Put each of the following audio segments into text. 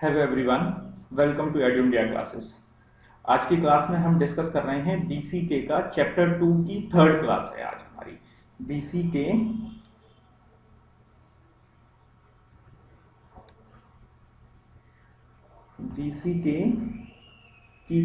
Hello everyone, welcome to Edu India classes. आज की class में हम डिस्कस कर रहे हैं बीसीके का चैप्टर 2 की थर्ड क्लास है आज हमारी। बीसीके बीसीके की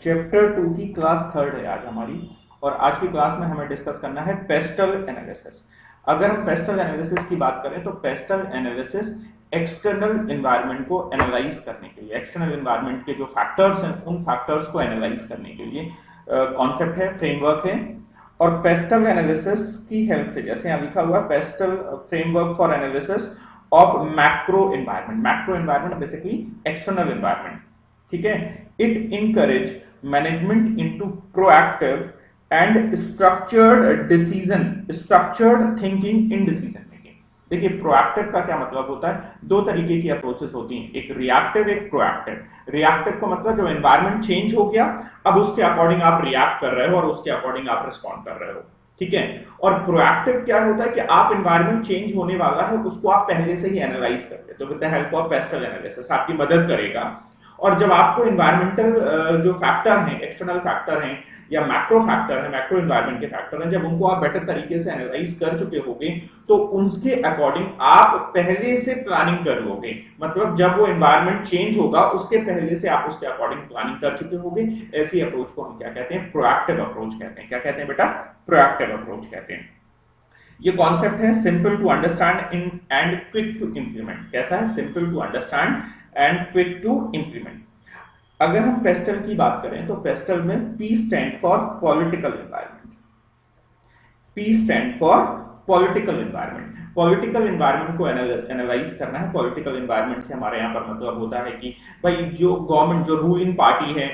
चैप्टर 2 की क्लास थर्ड है आज हमारी। और आज की क्लास में हमें डिस्कस करना है पेस्टल एनालिसिस। अगर हम पेस्टल एनालिसिस की बात करें तो पेस्टल एनालिसिस एक्सटर्नल एनवायरनमेंट को एनालाइज करने के लिए, एक्सटर्नल एनवायरनमेंट के जो फैक्टर्स हैं उन फैक्टर्स को एनालाइज करने के लिए कॉन्सेप्ट है, फ्रेमवर्क है। और पेस्टल एनालिसिस की हेल्प से, जैसे यहाँ लिखा हुआ है, pastel framework for analysis of macro environment. Macro environment basically external environment, ठीक है। It encourage management into proactive and structured thinking in decision making. देखिए, प्रोएक्टिव का क्या मतलब होता है? दो तरीके की अप्रोचेस होती हैं, एक रिएक्टिव, एक प्रोएक्टिव। रिएक्टिव का मतलब जब एनवायरनमेंट चेंज हो गया, अब उसके अकॉर्डिंग आप रिएक्ट कर रहे हो और उसके अकॉर्डिंग आप रिस्पॉन्ड कर रहे हो, ठीक है। और प्रोएक्टिव क्या होता है कि आप एनवायरनमेंट चेंज होने वाला है उसको आप पहले से ही एनालाइज कर लेते हो with the help of pastel analysis, आपकी मदद करेगा। और जब आपको इन्वायरमेंटल जो फैक्टर हैं, एक्सटर्नल फैक्टर हैं या मैक्रो फैक्टर है, मैक्रो एनवायरनमेंट के फैक्टर हैं, जब उनको आप बेटर तरीके से एनालाइज कर चुके होगे तो उसके अकॉर्डिंग आप पहले से प्लानिंग कर लोगे। मतलब जब वो एनवायरनमेंट चेंज होगा उसके पहले से आप उसके अकॉर्डिंग प्लानिंग कर चुके होगे। ऐसी अप्रोच को हम क्या कहते हैं? प्रोएक्टिव अप्रोच कहते हैं। क्या कहते हैं बेटा? प्रोएक्टिव अप्रोच कहते हैं। ये कॉन्सेप्ट है simple to understand and quick to implement. कैसा है? Simple to understand and quick to implement. अगर हम पेस्टल की बात करें तो पेस्टल में P stand for political environment. P stand for political environment. Political environment को एनालाइज करना है। पॉलिटिकल एनवायरनमेंट से हमारे यहाँ पर मतलब होता है कि भाई जो गवर्नमेंट, जो रूलिंग पार्टी है,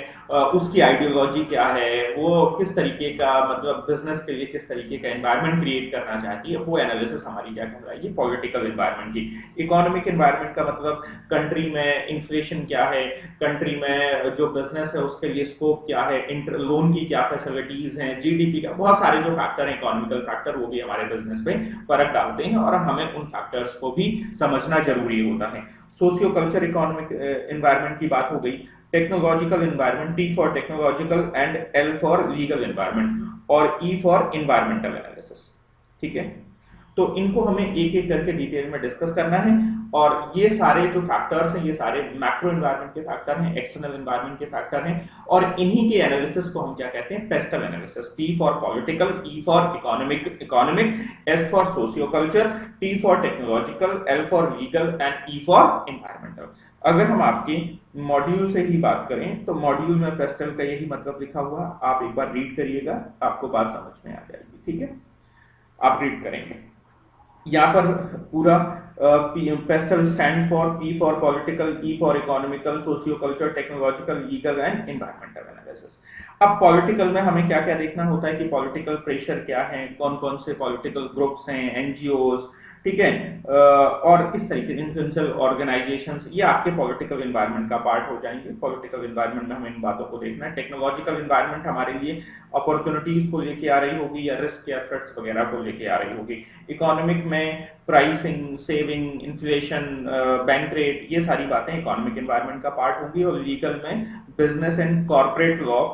उसकी आइडियोलॉजी क्या है, वो किस तरीके का मतलब बिजनेस के लिए किस तरीके का एनवायरनमेंट क्रिएट करना चाहती है, वो एनालिसिस हमारी क्या कहलाएगी? पॉलिटिकल एनवायरनमेंट की। इकोनॉमिक एनवायरनमेंट का मतलब कंट्री में इन्फ्लेशन क्या है, कंट्री में जो बिजनेस है उसके लिए स्कोप क्या है, इंटर लोन की क्या फैसिलिटीज हैं, जीडीपी का, बहुत सारे जो फैक्टर हैं, इकोनॉमिकल फैक्टर, वो भी हमारे बिजनेस पे फर्क डालते हैं और हमें उन फैक्टर्स को भी समझना जरूरी होता है। सोशियो कल्चर इकोनॉमिक एनवायरनमेंट की बात हो गई। Technological environment, T for technological and L for legal environment और ई फॉर एनवायरमेंटल एनालिसिस, ठीक है। तो इनको हमें एक एक करके डिटेल में डिस्कस करना है। और ये सारे जो फैक्टर्स हैं, ये सारे मैक्रो एनवायरनमेंट के फैक्टर हैं, एक्सटर्नल एनवायरनमेंट के फैक्टर हैं, और इन्हीं के एनालिसिस को हम क्या कहते हैं? Pastel analysis. P for political, E for economic, S for socio culture, T for technological, L for legal and E for environmental. अगर हम आपके मॉड्यूल से ही बात करें तो मॉड्यूल में पेस्टल का यही मतलब लिखा हुआ, आप एक बार रीड करिएगा, आपको बात समझ में आ जाएगी, ठीक है। आप रीड करेंगे यहाँ पर पूरा pastel stand for P for political, E for economical, socio culture, technological, legal and environmental analysis. अब पॉलिटिकल में हमें क्या क्या देखना होता है कि पॉलिटिकल प्रेशर क्या है, कौन कौन से पॉलिटिकल ग्रुप्स हैं, एनजीओज, ठीक है, और इस तरीके इन्फ्लुएंशियल ऑर्गेनाइजेशंस, ये आपके पॉलिटिकल एनवायरनमेंट का पार्ट हो जाएंगे। पॉलिटिकल एनवायरनमेंट में हमें इन बातों को देखना है। टेक्नोलॉजिकल एनवायरनमेंट हमारे लिए अपॉर्चुनिटीज को लेके आ रही होगी या रिस्क या थ्रेट्स वगैरह को लेके आ रही होगी। इकोनॉमिक में pricing, saving, inflation, bank rate, ये सारी बातें इकोनॉमिक एनवायरनमेंट का पार्ट होगी। और लीगल में business and corporate law,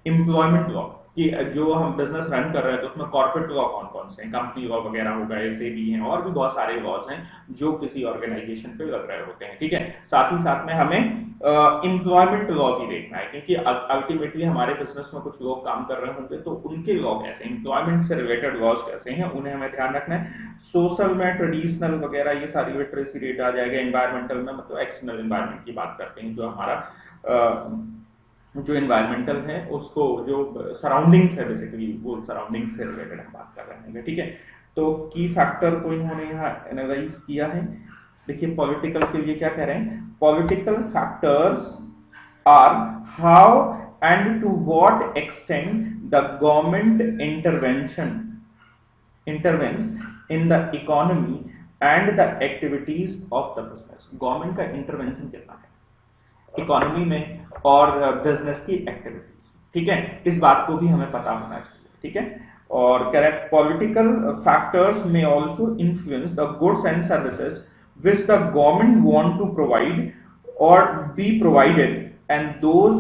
employment law, कि जो हम बिजनेस रन कर रहे हैं तो उसमें कॉर्पोरेट लॉ कौन कौन से हैं, कंपनी लॉ वगैरह होगा, ऐसे भी हैं, और भी बहुत सारे लॉज हैं जो किसी ऑर्गेनाइजेशन पे लग रहे होते हैं, ठीक है। साथ ही साथ में हमें एम्प्लॉयमेंट लॉ भी देखना है, क्योंकि अल्टीमेटली हमारे बिजनेस में कुछ लोग काम कर रहे होंगे तो उनके लॉ कैसे, एम्प्लॉयमेंट से रिलेटेड लॉज कैसे हैं, उन्हें हमें ध्यान रखना है। सोशल में ट्रेडिशनल वगैरह ये सारी लिटरेसी रेट आ जाएगा। एनवायरमेंटल में मतलब एक्सटर्नल एनवायरमेंट की बात करते हैं, जो हमारा जो एनवायरमेंटल है उसको, जो सराउंडिंग्स है बेसिकली, वो सराउंडिंग्स से रिलेटेड हम बात कर रहे हैं, ठीक है। तो की फैक्टर को इन्होंने यहाँ एनालाइज किया है। देखिए पॉलिटिकल के लिए क्या कह रहे हैं? Political factors are how and to what extent the government intervenes in the economy and the activities of the business. Government का इंटरवेंशन कितना है इकोनॉमी में और बिजनेस की एक्टिविटीज, ठीक है, इस बात को भी हमें पता होना चाहिए, ठीक है। और करेक्ट पॉलिटिकल फैक्टर्स में also influence the goods and services which the government want to provide और be provided and those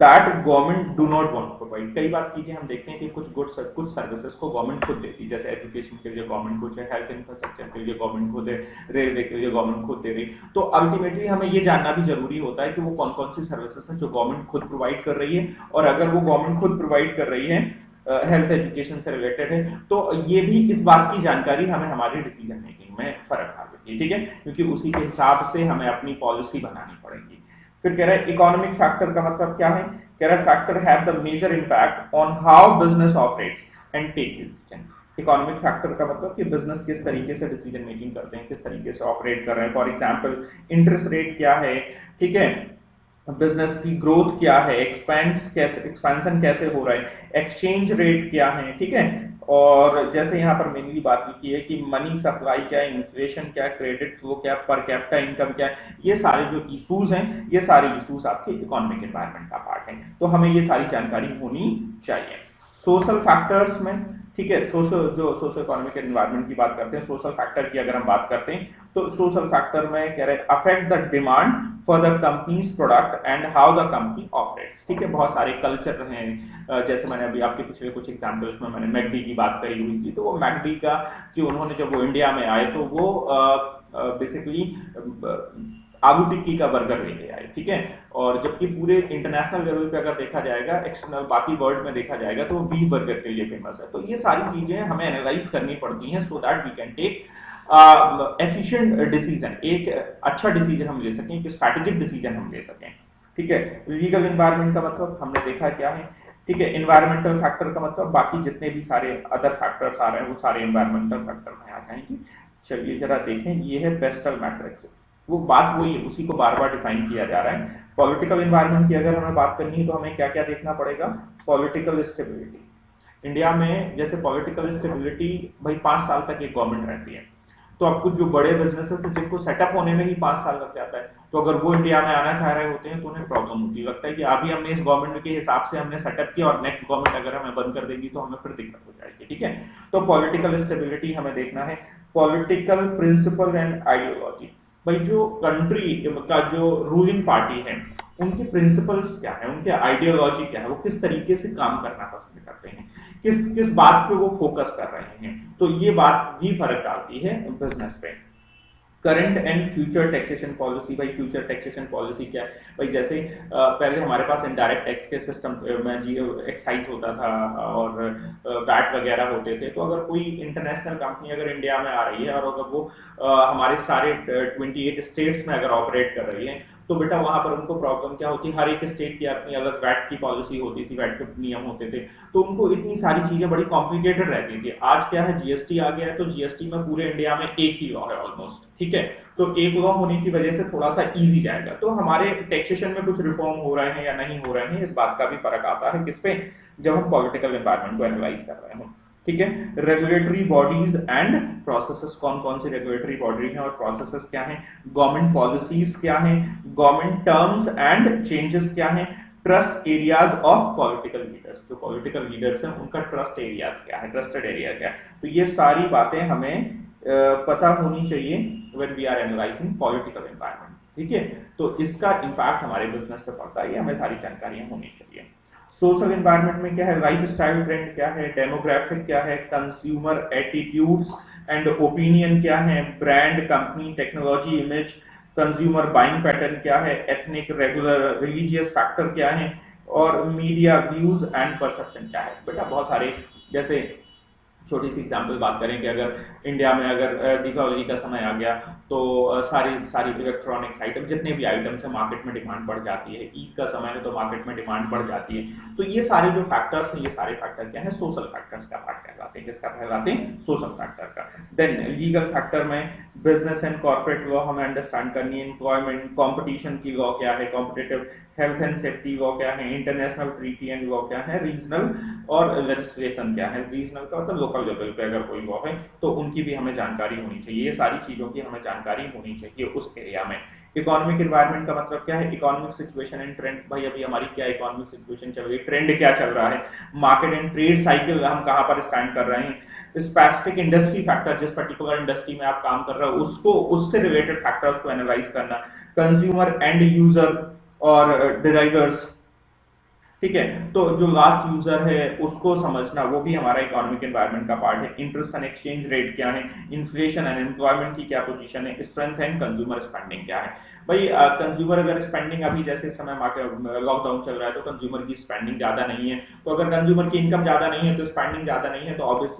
that government do not want provide. कई बार चीजें हम देखते हैं कि कुछ गुड्स कुछ सर्विसेज को गवर्नमेंट खुद देती है, जैसे एजुकेशन के लिए गवर्नमेंट खुद है, हेल्थ इंफ्रास्ट्रक्चर के लिए गवर्नमेंट खुद है, रेलवे के लिए गवर्नमेंट खुद दे रही। तो अल्टीमेटली हमें ये जानना भी जरूरी होता है कि वो कौन कौन सी सर्विसेज हैं जो गवर्नमेंट खुद प्रोवाइड कर रही है, और अगर वो गवर्नमेंट खुद प्रोवाइड कर रही है हेल्थ एजुकेशन से रिलेटेड है, तो ये भी इस बात की जानकारी हमें हमारी डिसीजन मेकिंग में फर्क आ जाती है, ठीक है, क्योंकि उसी के हिसाब से हमें अपनी पॉलिसी बनानी पड़ेगी। फिर कह रहा है इकोनॉमिक फैक्टर का मतलब क्या है, कह रहा है factor have the major impact on how business operates and take decision. Economic factor का मतलब कि बिजनेस किस तरीके से डिसीजन मेकिंग करते हैं, किस तरीके से ऑपरेट कर रहे हैं। फॉर एग्जांपल इंटरेस्ट रेट क्या है, ठीक है, बिजनेस की ग्रोथ क्या है, एक्सपेंशन कैसे हो रहा है, एक्सचेंज रेट क्या है, ठीक है, और जैसे यहाँ पर मेनली बात लिखी है कि मनी सप्लाई क्या है, इन्फ्लेशन क्या है, क्रेडिट फ्लो क्या है, पर कैपिटा इनकम क्या है, ये सारे जो इशूज हैं, ये सारे इशूज आपके इकोनॉमिक एनवायरनमेंट का पार्ट है, तो हमें ये सारी जानकारी होनी चाहिए। सोशल फैक्टर्स में, ठीक है, सोशल इकोनॉमिक एनवायरनमेंट की बात करते हैं, सोशल फैक्टर की अगर हम बात करते हैं तो सोशल फैक्टर में कह रहे हैं affect the demand for the companies product and how the company operates, ठीक है, बहुत सारे कल्चर हैं, जैसे मैंने अभी आपके पिछले कुछ एग्जांपल्स में मैंने मैकडी की बात करी हुई थी, तो वो मैकडी का कि उन्होंने जब वो इंडिया में आए तो वो बेसिकली आलू टिक्की का बर्गर लेके आए, ठीक है, और जबकि पूरे इंटरनेशनल लेवल पे अगर देखा जाएगा, एक्सटर्नल बाकी वर्ल्ड में देखा जाएगा तो वो बीफ बर्गर के लिए फेमस है। तो ये सारी चीजें हमें एनालाइज करनी पड़ती हैं so that we can take efficient decision, एक अच्छा डिसीजन हम ले सकें, एक स्ट्रैटेजिक डिसीजन हम ले सकें, ठीक है। लीगल एनवायरनमेंट का मतलब हमने देखा क्या है, ठीक है। एनवायरमेंटल फैक्टर का मतलब बाकी जितने भी सारे अदर फैक्टर्स आ रहे हैं वो सारे एनवायरमेंटल फैक्टर में आ जाएंगे। चलिए जरा देखें, ये है बेस्टल मैट्रिक्स, वो बात वही है, उसी को बार बार डिफाइन किया जा रहा है। पॉलिटिकल एनवायरनमेंट की अगर हमें बात करनी है तो हमें क्या क्या देखना पड़ेगा, पॉलिटिकल स्टेबिलिटी। इंडिया में जैसे पॉलिटिकल स्टेबिलिटी भाई 5 साल तक एक गवर्नमेंट रहती है, तो अब कुछ जो बड़े बिजनेसेस हैं जिनको सेटअप होने में ही 5 साल लग जाता है, तो अगर वो इंडिया में आना चाह रहे होते हैं तो उन्हें प्रॉब्लम होती है, लगता है कि अभी हमने इस गवर्नमेंट के हिसाब से हमने सेटअप किया और नेक्स्ट गवर्नमेंट अगर हमें बंद कर देगी तो हमें फिर दिक्कत हो जाएगी, ठीक है। तो पॉलिटिकल स्टेबिलिटी हमें देखना है। पॉलिटिकल प्रिंसिपल एंड आइडियोलॉजी, भाई जो कंट्री का जो रूलिंग पार्टी है उनके प्रिंसिपल्स क्या है, उनके आइडियोलॉजी क्या है, वो किस तरीके से काम करना पसंद करते हैं, किस किस बात पे वो फोकस कर रहे हैं, तो ये बात भी फर्क डालती है बिजनेस पे। Current and future taxation policy, भाई फ्यूचर टैक्सेशन पॉलिसी क्या है, भाई जैसे पहले हमारे पास इनडायरेक्ट टैक्स के सिस्टम में जी एक्साइज होता था और वैट वगैरह होते थे, तो अगर कोई इंटरनेशनल कंपनी अगर इंडिया में आ रही है और अगर वो हमारे सारे 28 स्टेट्स में अगर ऑपरेट कर रही है, तो बेटा वहां पर उनको प्रॉब्लम क्या होती है, हर एक स्टेट की अपनी अलग वैट की पॉलिसी होती थी, वैट के नियम होते थे, तो उनको इतनी सारी चीजें बड़ी कॉम्प्लिकेटेड रहती थी। आज क्या है, जीएसटी आ गया है, तो जीएसटी में पूरे इंडिया में एक ही लॉ है ऑलमोस्ट, ठीक है, तो एक लॉ होने की वजह से थोड़ा सा इजी जाएगा। तो हमारे टैक्सेशन में कुछ रिफॉर्म हो रहे हैं या नहीं हो रहे हैं, इस बात का भी फर्क आता है किस पे, जब हम पॉलिटिकल एनवायरनमेंट को एनालाइज कर रहे हैं, ठीक है। रेगुलेटरी बॉडीज एंड प्रोसेसेस, कौन कौन सी रेगुलेटरी बॉडी हैं और प्रोसेसेस क्या हैं, गवर्नमेंट पॉलिसीज क्या हैं, गवर्नमेंट टर्म्स एंड चेंजेस क्या हैं, trust areas of political leaders, जो पॉलिटिकल लीडर्स हैं उनका ट्रस्ट एरियाज क्या है, ट्रस्टेड एरिया क्या है, तो ये सारी बातें हमें पता होनी चाहिए when we are analysing political environment, ठीक है। तो इसका इंपैक्ट हमारे बिजनेस पे पड़ता है, हमें सारी जानकारियां होनी चाहिए। सोशल एनवायरनमेंट में क्या है, लाइफ स्टाइल ट्रेंड क्या है, डेमोग्राफिक क्या है, कंज्यूमर एटीट्यूड्स एंड ओपिनियन क्या है, brand, company, technology, image, consumer buying pattern क्या है, एथनिक, रेगुलर, रिलीजियस फैक्टर क्या है, और मीडिया व्यूज एंड परसेप्शन क्या है। बेटा बहुत सारे, जैसे छोटी सी एग्जांपल बात करें कि अगर इंडिया में अगर दीपावली का समय आ गया तो सारी इलेक्ट्रॉनिक्स आइटम जितने भी आइटम्स हैं मार्केट में डिमांड बढ़ जाती है, ईद का समय है तो मार्केट में डिमांड बढ़ जाती है। तो ये सारे जो फैक्टर्स हैं, ये सारे फैक्टर क्या है, सोशल फैक्टर्स का पार्ट कहलाते हैं। किसका कहलाते हैं, सोशल फैक्टर का। देन लीगल फैक्टर में बिजनेस एंड कॉर्पोरेट लॉ हमें अंडरस्टैंड करनी है, एम्प्लॉयमेंट, कॉम्पिटिशन की लॉ क्या है, competitive health and safety law क्या है, इंटरनेशनल ट्रीटी एंड लॉ क्या है, रीजनल और लेजिस्लेशन क्या है। रीजनल का मतलब लोकल लेवल पे अगर कोई लॉ है तो उनकी भी हमें जानकारी होनी चाहिए। ये सारी चीजों की हमें जानकारी होनी चाहिए उस एरिया में। इकोनॉमिक एनवायरनमेंट का मतलब क्या है? Economic situation and trend. भाई अभी हमारी क्या इकोनॉमिक सिचुएशन चल रही है, ट्रेंड क्या चल रहा है, मार्केट एंड ट्रेड साइकिल हम कहाँ पर स्टैंड कर रहे हैं, स्पेसिफिक इंडस्ट्री फैक्टर, जिस पर्टिकुलर इंडस्ट्री में आप काम कर रहे हो उसको, उससे रिलेटेड फैक्टर्स को एनालाइज करना, कंज्यूमर एंड यूजर और डिराइवर्स, ठीक है। तो जो लास्ट यूजर है उसको समझना, वो भी हमारा इकोनॉमिक एनवायरनमेंट का पार्ट है। इंटरेस्ट एंड एक्सचेंज रेट क्या है, इन्फ्लेशन एंड एम्प्लॉयमेंट की क्या पोजीशन है, स्ट्रेंथ एंड कंज्यूमर स्पेंडिंग क्या है। भाई कंज्यूमर अगर स्पेंडिंग, अभी जैसे इस समय मार्केट लॉकडाउन चल रहा है तो कंज्यूमर की स्पेंडिंग ज्यादा नहीं है, तो अगर कंज्यूमर की इनकम ज्यादा नहीं है तो स्पेंडिंग ज्यादा नहीं है, तो ऑब्वियस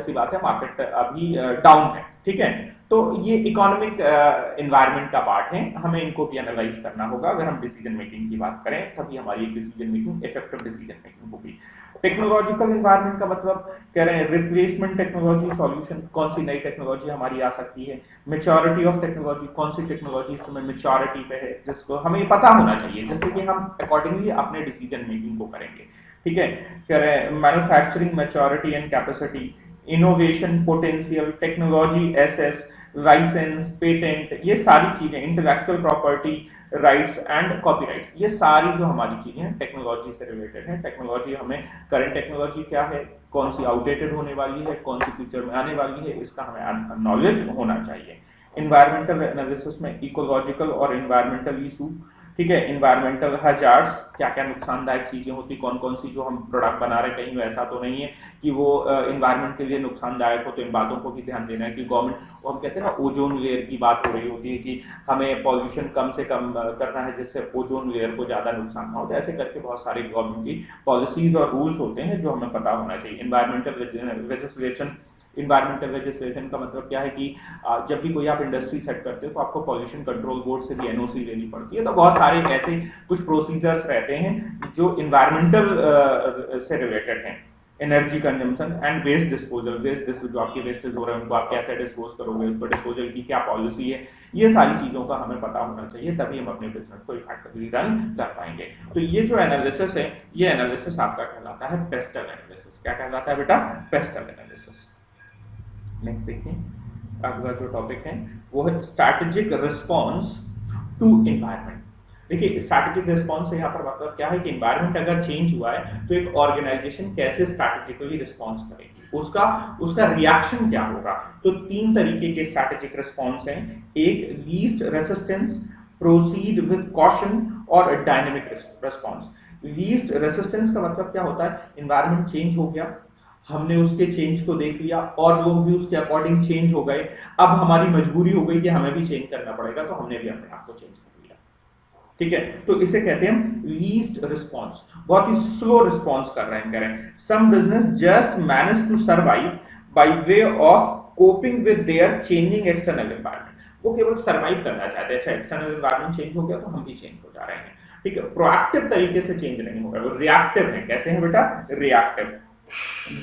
सी बात है मार्केट अभी डाउन है, ठीक है। तो ये इकोनॉमिक एनवायरनमेंट का पार्ट है, हमें इनको भी एनालाइज करना होगा अगर हम डिसीजन मेकिंग की बात करें, तभी हमारी decision making effective decision making होगी। टेक्नोलॉजिकल एनवायरनमेंट का मतलब कह रहे हैं रिप्लेसमेंट टेक्नोलॉजी सॉल्यूशन, कौन सी नई टेक्नोलॉजी हमारी आ सकती है, मेच्योरिटी ऑफ टेक्नोलॉजी, कौन सी टेक्नोलॉजी इस समय मेच्योरिटी पे है जिसको हमें पता होना चाहिए, जिससे कि हम अकॉर्डिंगली अपने डिसीजन मेकिंग को करेंगे, ठीक है। कह रहे हैं manufacturing maturity and capacity, innovation potential, technology access, licence, patent, ये सारी चीजें, intellectual property rights and copyrights, ये सारी जो हमारी चीजें हैं टेक्नोलॉजी से रिलेटेड है। टेक्नोलॉजी हमें करंट टेक्नोलॉजी क्या है, कौन सी आउटडेटेड होने वाली है, कौन सी फ्यूचर में आने वाली है, इसका हमें नॉलेज होना चाहिए। इन्वायरमेंटल एनालिसिस में इकोलॉजिकल और इन्वायरमेंटल इशू, ठीक है, इन्वायरमेंटल हजार्ड्स, क्या क्या नुकसानदायक चीजें होती, कौन कौन सी जो हम प्रोडक्ट बना रहे, कहीं ऐसा तो नहीं है कि वो इन्वायरमेंट के लिए नुकसानदायक हो, तो इन बातों को भी ध्यान देना है कि गवर्नमेंट, वो हम कहते हैं ना ओजोन लेयर की बात हो रही होती है कि हमें पॉल्यूशन कम से कम करना है जिससे ओजोन लेयर को ज्यादा नुकसान ना हो, तो ऐसे करके बहुत सारी गवर्नमेंट की पॉलिसीज और रूल्स होते हैं जो हमें पता होना चाहिए। इन्वायरमेंटल लेजिस्लेशन का मतलब क्या है कि जब भी कोई आप इंडस्ट्री सेट करते हो तो आपको पॉल्यूशन कंट्रोल बोर्ड से भी एनओसी लेनी पड़ती है, तो बहुत सारे ऐसे कुछ प्रोसीजर्स रहते हैं जो इन्वायरमेंटल से रिलेटेड हैं। Energy consumption and waste disposal, जो आपके वेस्टेज हो रहे हैं उनको आप कैसे डिस्पोज करोगे, उसको डिस्पोजल की क्या पॉलिसी है, ये सारी चीजों का हमें पता होना चाहिए, तभी हम अपने बिजनेस को इफेक्टिवली रन कर पाएंगे। तो ये जो एनालिसिस है, ये एनालिसिस आपका कहलाता है पेस्टल एनालिसिस। क्या कहलाता है बेटा? Pastel analysis. नेक्स्ट देखिए, अगला जो टॉपिक है वो है स्ट्रैटेजिक रिस्पॉन्स टू एनवायरनमेंट। देखिए स्ट्रैटेजिक रिस्पॉन्स से यहाँ पर मतलब क्या है कि एनवायरनमेंट अगर चेंज हुआ है तो एक ऑर्गेनाइजेशन कैसे स्ट्रैटेजिकली रिस्पॉन्स करेगी, उसका रिएक्शन क्या होगा। तो तीन तरीके के स्ट्रैटेजिक रिस्पॉन्स हैं, एक least resistance, proceed with caution और डायनेमिक रिस्पॉन्स। लीस्ट रेसिस्टेंस का मतलब क्या होता है, एनवायरनमेंट चेंज हो गया, हमने उसके चेंज को देख लिया और लोग भी उसके अकॉर्डिंग चेंज हो गए, अब हमारी मजबूरी हो गई कि हमें भी चेंज करना पड़ेगा, तो हमने भी अपने आप को चेंज कर लिया, ठीक है। तो इसे कहते हैं हम लीस्ट रिस्पॉन्स, बहुत ही स्लो रिस्पॉन्स कर रहे हैं, करें। Some business just manage to survive by way of coping with their changing external environment, वो केवल सर्वाइव करना चाहते हैं, अच्छा एक्सटर्नल एनवायरनमेंट चेंज हो गया तो हम भी चेंज हो जा रहे हैं, ठीक है। प्रोएक्टिव तरीके से चेंज नहीं होगा, वो रिएक्टिव है। कैसे है बेटा? Reactive.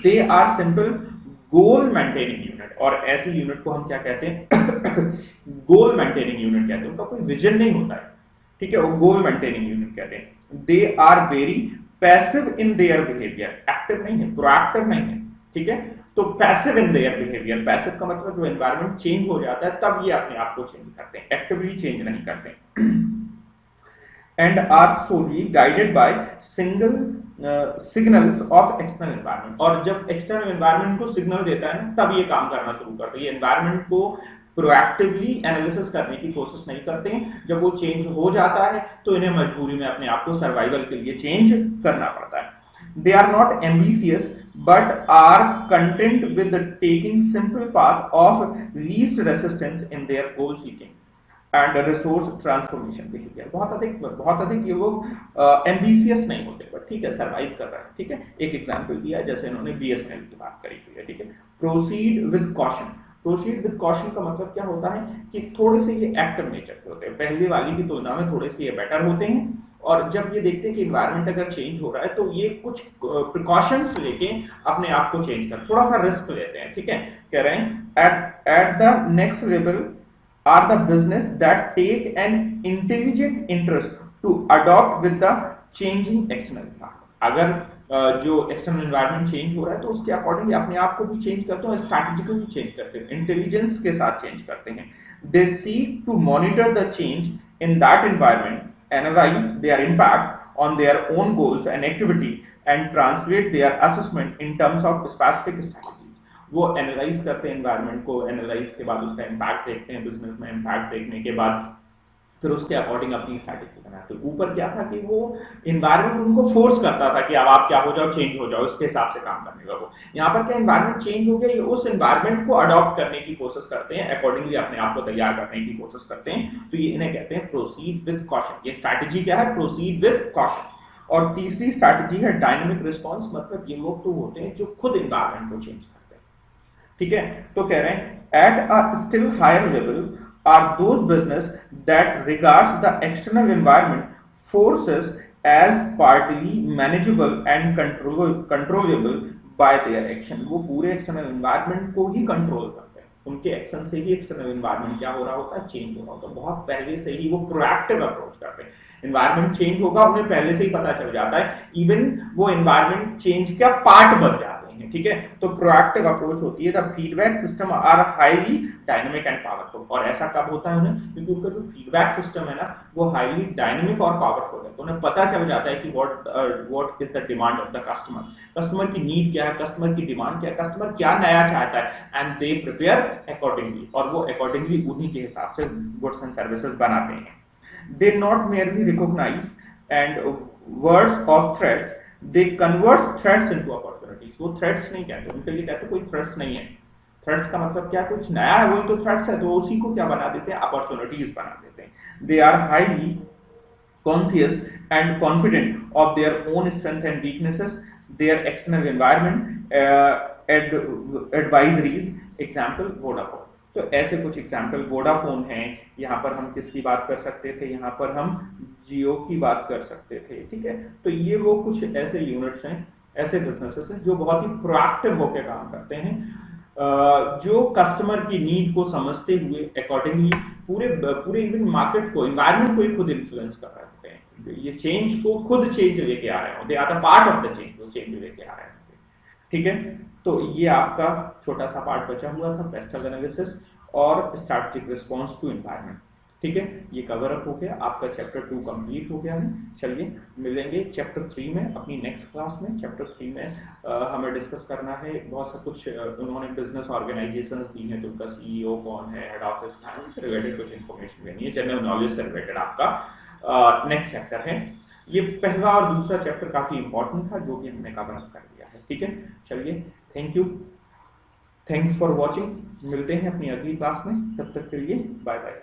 They are simple goal maintaining unit, और ऐसी यूनिट को हम क्या कहते हैं? गोल मेंटेनिंग यूनिट कहते हैं, उनका कोई विजन नहीं होता है, ठीक है, वो गोल मेंटेनिंग यूनिट कहते हैं। They are very passive in their behavior, active नहीं है, प्रोएक्टिव नहीं है, ठीक है। तो passive in their behaviour, passive का मतलब जो एनवायरनमेंट चेंज हो जाता है तब ये अपने आप को चेंज करते हैं, एक्टिवली चेंज नहीं करते। And are solely guided by single signals of external environment, और जब एक्सटर्नल एनवायरनमेंट को सिग्नल देता है तब ये काम करना शुरू करते हैं। ये एनवायरनमेंट को प्रोएक्टिवली एनालिसिस करने की कोशिश नहीं करते हैं, जब वो चेंज हो जाता है तो इन्हें मजबूरी में अपने आप को सर्वाइवल के लिए चेंज करना पड़ता है। They are not ambitious but are content with the taking simple path of least resistance in their goal seeking and resource transformation behavior। बहुत अधिक ये लोग एम्बिशियस नहीं होते, पर ठीक है सर्वाइव कर रहे हैं, ठीक है। एक एग्जांपल दिया जैसे इन्होंने बीएसएनएल की बात करी हुई है, ठीक है। Proceed with caution, proceed with caution का मतलब क्या होता है कि थोड़े से ये एक्टिव नेचर के होते हैं, पहले वाली की तुलना में थोड़े से ये बेटर होते हैं, और जब ये देखते हैं कि एनवायरनमेंट अगर चेंज हो रहा है तो ये कुछ प्रिकॉशंस लेके अपने आप को चेंज कर, थोड़ा सा रिस्क लेते हैं, ठीक है। कह रहे हैं at the next level are the business that take an intelligent interest to adopt with the changing external environment. अगर जो एक्सटर्नल एनवायरनमेंट चेंज हो रहा है तो उसके अकॉर्डिंगली अपने आप को भी चेंज करते हैं, स्ट्रैटेजिकली चेंज करते हैं, इंटेलिजेंस के साथ चेंज करते हैं। They seek to monitor the change in that environment, analyse their impact on their own goals and activity and translate their assessment in terms of specific strategies. वो analyse करते हैं environment को, analyse के बाद उसका impact देखते हैं business में, इम्पैक्ट देखने के बाद फिर उसके अकॉर्डिंग अपनी स्ट्रैटेजी बनाते हैं। ऊपर क्या था कि वो इन्वायरमेंट उनको फोर्स करता था कि अब आप क्या हो जाओ, चेंज हो जाओ, इसके हिसाब से काम करने लगो। यहाँ पर क्या इन्वायरमेंट चेंज हो गया, ये उस इन्वायरमेंट को अडॉप्ट करने की कोशिश करते हैं, अकॉर्डिंगली अपने आप को तैयार करने की कोशिश करते हैं। तो ये इन्हें कहते हैं प्रोसीड विद कॉशन। ये स्ट्रैटेजी क्या है? Proceed with caution. और तीसरी स्ट्रैटेजी है डायनेमिक रिस्पॉन्स, मतलब ये लोग तो होते हैं जो खुद इन्वायरमेंट को चेंज करते हैं। ठीक है, तो कह रहे हैं at a still higher level are those business that regards the external environment forces as partly manageable and controllable by their action। वो पूरे external environment को ही control करते हैं, उनके एक्शन से ही external environment क्या हो रहा होता है, चेंज हो रहा होता है। बहुत पहले से ही वो प्रोएक्टिव अप्रोच करते हैं। एनवायरमेंट चेंज होगा उन्हें पहले से ही पता चल जाता है, इवन वो एनवायरमेंट चेंज का पार्ट बन जाता है। ठीक है, तो प्रोएक्टिव अप्रोच होती है। The feedback system are highly dynamic and powerful. और ऐसा कब होता है उन्हें? क्योंकि उनका जो फीडबैक सिस्टम है ना वो हाईली डायनेमिक और पावरफुल है, तो उन्हें पता चल जाता है कि what is the demand of the customer, customer की नीड क्या है, कस्टमर की डिमांड क्या है, कस्टमर क्या नया चाहता है, एंड दे प्रिपेयर अकॉर्डिंगली, और वो अकॉर्डिंगली उन्हीं के हिसाब से गुड्स एंड सर्विसेज बनाते हैं। They not merely recognise and words of threats, they convert threats into opportunities. वो थ्रेट्स नहीं कहते, उनके लिए कहते कोई थ्रेट्स नहीं है। थ्रेट्स का मतलब क्या, कुछ नया है वही तो थ्रेट्स है, तो उसी को क्या बना देते हैं, अपॉर्चुनिटीज बना देते हैं। They are highly conscious and confident of their own strength and weaknesses, their external environment, advisories. Example Vodafone. तो ऐसे कुछ एग्जाम्पल वोडाफोन हैं, यहाँ पर हम किसकी बात कर सकते थे, यहाँ पर हम जियो की बात कर सकते थे। ठीक है, तो ये वो कुछ ऐसे यूनिट्स हैं, ऐसे बिजनेसेस हैं जो बहुत ही प्रोएक्टिव होकर काम करते हैं, जो कस्टमर की नीड को समझते हुए अकॉर्डिंगली पूरे इवन मार्केट को, एनवायरनमेंट को ही खुद इन्फ्लुएंस कर रहे होते हैं। ये चेंज को खुद चेंज लेके आ रहे होते हैं, are part of the change, वो चेंज लेके आ रहे होते हैं। ठीक है, तो ये आपका छोटा सा पार्ट बचा हुआ था, पेस्टल एनालिसिस और स्ट्रैटेजिक रिस्पॉन्स टू एनवायरनमेंट। ठीक है, ये कवर अप हो गया, आपका चैप्टर 2 कंप्लीट हो गया है। चलिए मिलेंगे चैप्टर 3 में अपनी नेक्स्ट क्लास में। चैप्टर 3 में हमें डिस्कस करना है बहुत सा कुछ, उन्होंने बिजनेस ऑर्गेनाइजेशंस दी हैं, तो उनका सीईओ कौन है, हेड ऑफिस कहाँ है, उससे रिलेटेड कुछ इन्फॉर्मेशन देनी है, जनरल नॉलेज से रिलेटेड आपका नेक्स्ट चैप्टर है। ये पहला और दूसरा चैप्टर काफ़ी इंपॉर्टेंट था जो कि हमने कवर अप कर दिया है। ठीक है, चलिए thank you, thanks for watching. मिलते हैं अपनी अगली क्लास में, तब तक के लिए बाय बाय।